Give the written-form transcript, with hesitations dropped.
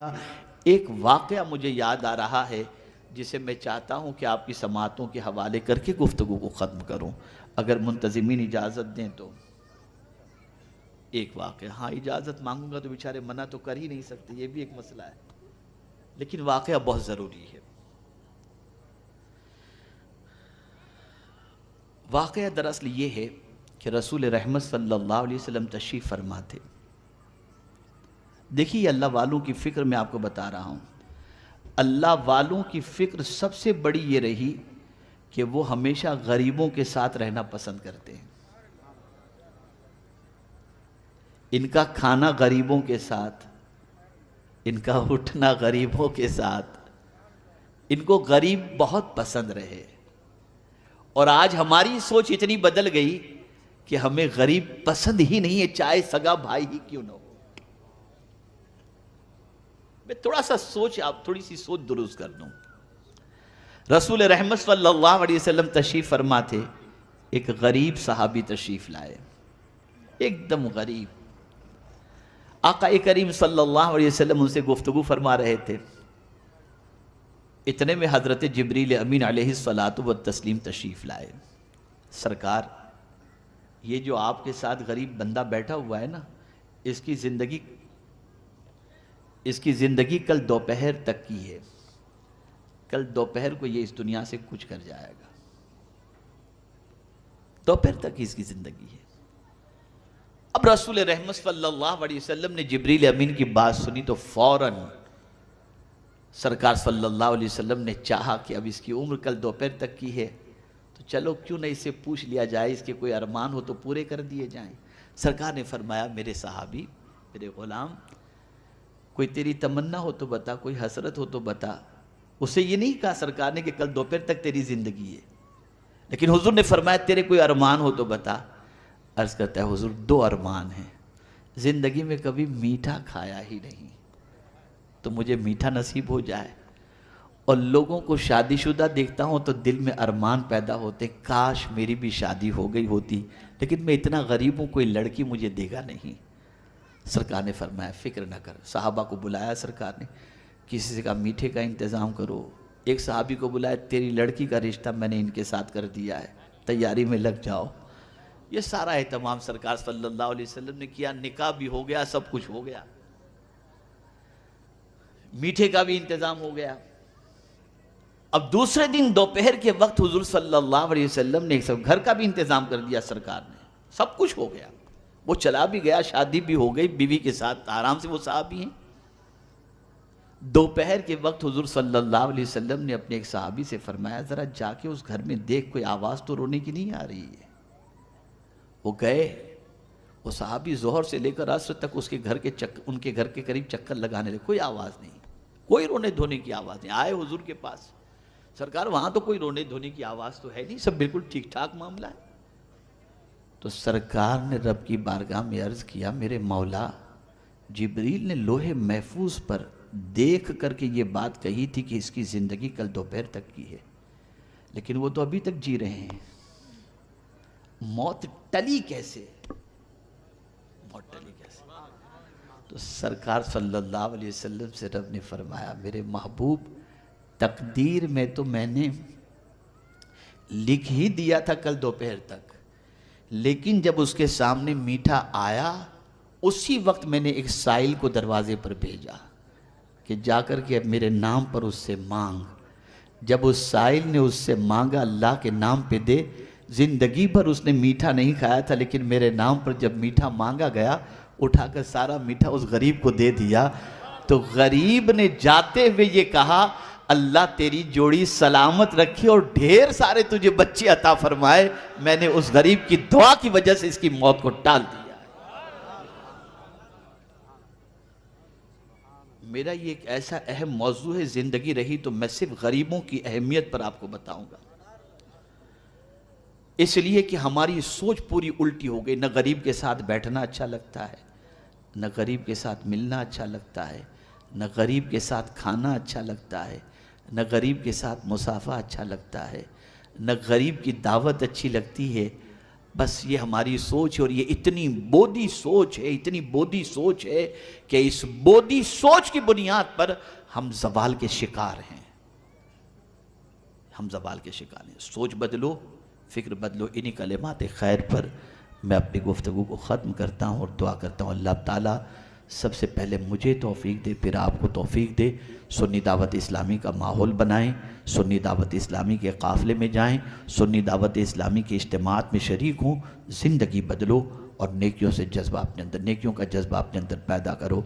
ایک واقعہ مجھے یاد آ رہا ہے جسے میں چاہتا ہوں کہ آپ کی سماعتوں کے حوالے کر کے گفتگو کو ختم کروں، اگر منتظمین اجازت دیں تو۔ ایک واقعہ، ہاں اجازت مانگوں گا تو بیچارے منع تو کر ہی نہیں سکتے، یہ بھی ایک مسئلہ ہے، لیکن واقعہ بہت ضروری ہے۔ واقعہ دراصل یہ ہے کہ رسول رحمت صلی اللہ علیہ وسلم تشریف فرما تھے۔ دیکھیے اللہ والوں کی فکر میں آپ کو بتا رہا ہوں، اللہ والوں کی فکر سب سے بڑی یہ رہی کہ وہ ہمیشہ غریبوں کے ساتھ رہنا پسند کرتے ہیں۔ ان کا کھانا غریبوں کے ساتھ، ان کا اٹھنا غریبوں کے ساتھ، ان کو غریب بہت پسند رہے۔ اور آج ہماری سوچ اتنی بدل گئی کہ ہمیں غریب پسند ہی نہیں ہے، چاہے سگا بھائی ہی کیوں نہ ہو۔ میں تھوڑا سا تھوڑی سی سوچ درست کر دوں۔ رسول رحمت صلی اللہ علیہ وسلم تشریف فرما تھے، ایک غریب صحابی تشریف لائے، ایک دم غریب۔ آقا کریم صلی اللہ علیہ وسلم ان سے گفتگو فرما رہے تھے، اتنے میں حضرت جبریل امین علیہ الصلاۃ والتسلیم تشریف لائے۔ سرکار، یہ جو آپ کے ساتھ غریب بندہ بیٹھا ہوا ہے نا، اس کی زندگی کل دوپہر تک کی ہے، کل دوپہر کو یہ اس دنیا سے کچھ کر جائے گا، دوپہر تک اس کی زندگی ہے۔ اب رسول رحمت صلی اللہ علیہ وسلم نے جبریل امین کی بات سنی تو فوراً سرکار صلی اللہ علیہ وسلم نے چاہا کہ اب اس کی عمر کل دوپہر تک کی ہے تو چلو کیوں نہ اس سے پوچھ لیا جائے، اس کے کوئی ارمان ہو تو پورے کر دیے جائیں۔ سرکار نے فرمایا، میرے صحابی، میرے غلام، کوئی تیری تمنا ہو تو بتا، کوئی حسرت ہو تو بتا۔ اسے یہ نہیں کہا سرکار نے کہ کل دوپہر تک تیری زندگی ہے، لیکن حضور نے فرمایا تیرے کوئی ارمان ہو تو بتا۔ عرض کرتا ہے، حضور دو ارمان ہیں، زندگی میں کبھی میٹھا کھایا ہی نہیں تو مجھے میٹھا نصیب ہو جائے، اور لوگوں کو شادی شدہ دیکھتا ہوں تو دل میں ارمان پیدا ہوتے، کاش میری بھی شادی ہو گئی ہوتی، لیکن میں اتنا غریب ہوں، کوئی لڑکی مجھے دے گا نہیں۔ سرکار نے فرمایا فکر نہ کر۔ صحابہ کو بلایا سرکار نے، کسی سے کہا میٹھے کا انتظام کرو۔ ایک صحابی کو بلایا، تیری لڑکی کا رشتہ میں نے ان کے ساتھ کر دیا ہے، تیاری میں لگ جاؤ۔ یہ سارا اہتمام سرکار صلی اللہ علیہ وسلم نے کیا، نکاح بھی ہو گیا، سب کچھ ہو گیا، میٹھے کا بھی انتظام ہو گیا۔ اب دوسرے دن دوپہر کے وقت حضور صلی اللہ علیہ وسلم نے گھر کا بھی انتظام کر دیا، سرکار نے، سب کچھ ہو گیا، وہ چلا بھی گیا، شادی بھی ہو گئی، بیوی کے ساتھ آرام سے وہ صحابی ہیں۔ دوپہر کے وقت حضور صلی اللہ علیہ وسلم نے اپنے ایک صحابی سے فرمایا، ذرا جا کے اس گھر میں دیکھ، کوئی آواز تو رونے کی نہیں آ رہی ہے۔ وہ گئے، وہ صحابی ظہر سے لے کر عصر تک ان کے گھر کے قریب چکر لگانے لگے، کوئی آواز نہیں، کوئی رونے دھونے کی آواز نہیں۔ آئے حضور کے پاس، سرکار وہاں تو کوئی رونے دھونے کی آواز تو ہے نہیں، سب بالکل ٹھیک ٹھاک معاملہ ہے۔ تو سرکار نے رب کی بارگاہ میں عرض کیا، میرے مولا، جبریل نے لوح محفوظ پر دیکھ کر کے یہ بات کہی تھی کہ اس کی زندگی کل دوپہر تک کی ہے، لیکن وہ تو ابھی تک جی رہے ہیں، موت ٹلی کیسے؟ موت ٹلی کیسے؟ تو سرکار صلی اللہ علیہ وسلم سے رب نے فرمایا، میرے محبوب، تقدیر میں تو میں نے لکھ ہی دیا تھا کل دوپہر تک، لیکن جب اس کے سامنے میٹھا آیا، اسی وقت میں نے ایک سائل کو دروازے پر بھیجا کہ جا کر کے اب میرے نام پر اس سے مانگ۔ جب اس سائل نے اس سے مانگا، اللہ کے نام پہ دے، زندگی بھر اس نے میٹھا نہیں کھایا تھا، لیکن میرے نام پر جب میٹھا مانگا گیا، اٹھا کر سارا میٹھا اس غریب کو دے دیا۔ تو غریب نے جاتے ہوئے یہ کہا، اللہ تیری جوڑی سلامت رکھے اور ڈھیر سارے تجھے بچے عطا فرمائے، میں نے اس غریب کی دعا کی وجہ سے اس کی موت کو ٹال دیا۔ میرا یہ ایک ایسا اہم موضوع ہے، زندگی رہی تو میں صرف غریبوں کی اہمیت پر آپ کو بتاؤں گا، اس لیے کہ ہماری سوچ پوری الٹی ہو گئی۔ نہ غریب کے ساتھ بیٹھنا اچھا لگتا ہے، نہ غریب کے ساتھ ملنا اچھا لگتا ہے، نہ غریب کے ساتھ کھانا اچھا لگتا ہے، نہ غریب کے ساتھ مصافحہ اچھا لگتا ہے، نہ غریب کی دعوت اچھی لگتی ہے۔ بس یہ ہماری سوچ ہے، اور یہ اتنی بودی سوچ ہے، اتنی بودی سوچ ہے کہ اس بودی سوچ کی بنیاد پر ہم زوال کے شکار ہیں، ہم زوال کے شکار ہیں۔ سوچ بدلو، فکر بدلو۔ انہی کلمات خیر پر میں اپنی گفتگو کو ختم کرتا ہوں اور دعا کرتا ہوں اللہ تعالیٰ سب سے پہلے مجھے توفیق دے، پھر آپ کو توفیق دے، سنی دعوت اسلامی کا ماحول بنائیں، سنی دعوت اسلامی کے قافلے میں جائیں، سنی دعوت اسلامی کے اجتماعات میں شریک ہوں، زندگی بدلو اور نیکیوں سے جذبہ اپنے اندر، نیکیوں کا جذبہ اپنے اندر پیدا کرو۔